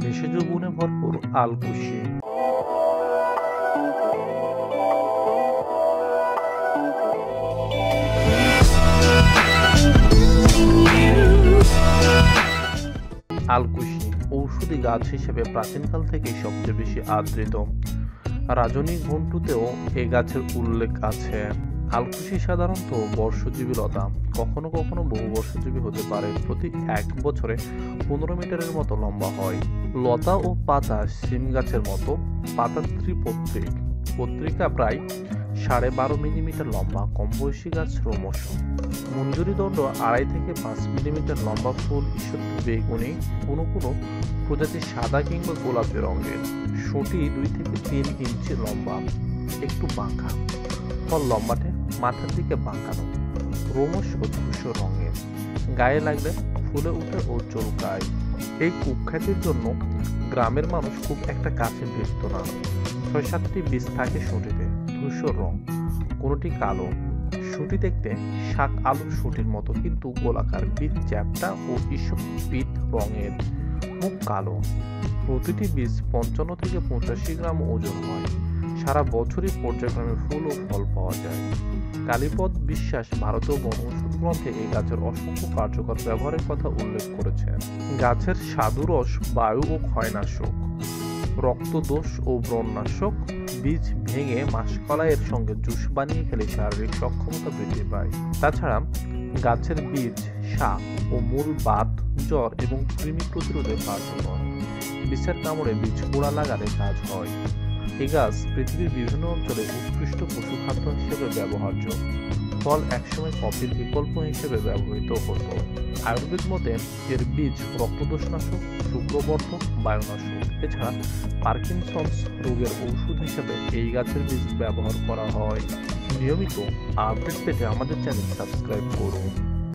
ভেষজ গুণে ভরপুর আলকুশি। আলকুশি ঔষধি গাছ হিসেবে প্রাচীনকাল থেকেই সবচেয়ে বেশি আদৃত। রাজনীগন্ধুতেও এ গাছের উল্লেখ আছে। আলকুশি সাধারণত বর্ষজীবী লতা, কখনো কখনো বহু বর্ষজীবী হতে পারে। প্রতি 1 বছরে 15 মিটারের মতো লম্বা হয়। লতা ও পাতা শিম গাছের মতো। পাতা ত্রিপত্রিক, পত্রিকা প্রায় 12.5 মিলিমিটার লম্বা। কম বয়সী গাছ রোমশ। মঞ্জুরি দণ্ড 2.5 থেকে 5 মিলিমিটার লম্বা। ফুল ঈষৎ বেগুনি, কোনো কোনো প্রজাতি সাদা কিংবা গোলাপি রঙের। শুঁটি 2 থেকে 3 ইঞ্চি লম্বা, একটু বাঁকা। ফল লম্বাটে, মাথার দিকে বাঁকানো। রোমশ ও ধূসর রঙের। গায়ে লাগলে ফুলে উঠে ও চুলকায়। এই কুখ্যাতির জন্য গ্রামের মানুষ খুব একটা কাছে ভিড়ত না। 6-7টি বীজ থাকে শুঁটিতে, ধূসর রং, কোনোটি কালো। শুঁটি দেখতে শাক আলুর শুঁটির মতো, কিন্তু গোলাকার। বীজ চ্যাপ্টা ও ঈষৎ পিট রঙের, মুখ কালো। প্রতিটি বীজ 55 থেকে 85 গ্রাম ওজন হয়। সারা বছরই পর্যায়ক্রমে ফুল ও ফল পাওয়া যায়। কালীপদ বিশ্বাস ভারতীয় বনৌষধ গ্রন্থে এই গাছের অসংখ্য কার্যকর ব্যবহারের কথা উল্লেখ করেছেন। গাছের স্বাদুরস বায়ু ও ক্ষয়নাশক, রক্তদোষ ও ব্রণনাশক। বীজ ভেঙে মাসকলাইয়ের সঙ্গে জুস বানিয়ে খেলে শারীরিক সক্ষমতা বৃদ্ধি পায়। তাছাড়া গাছের বীজ, শাক ও মূল বাত, জ্বর এবং কৃমি প্রতিরোধে কার্যকর। বিছার কামড়ে বীজ পোড়া লাগালে কাজ হয়। এই গাছ পৃথিবীর বিভিন্ন অঞ্চলে উৎকৃষ্ট পশুখাদ্য হিসেবে ব্যবহার্য। ফল একসময় কফির বিকল্প হিসেবে ব্যবহৃত হতো। আয়ুর্বেদ মতে এর বীজ রক্তদোষনাশক, শুক্রবর্ধক, বায়ুনাশক। এছাড়া পার্কিনসন্স রোগের ঔষধ হিসেবে এই গাছের বীজ ব্যবহার করা হয়। নিয়মিত আপডেট পেতে আমাদের চ্যানেল সাবস্ক্রাইব করুন।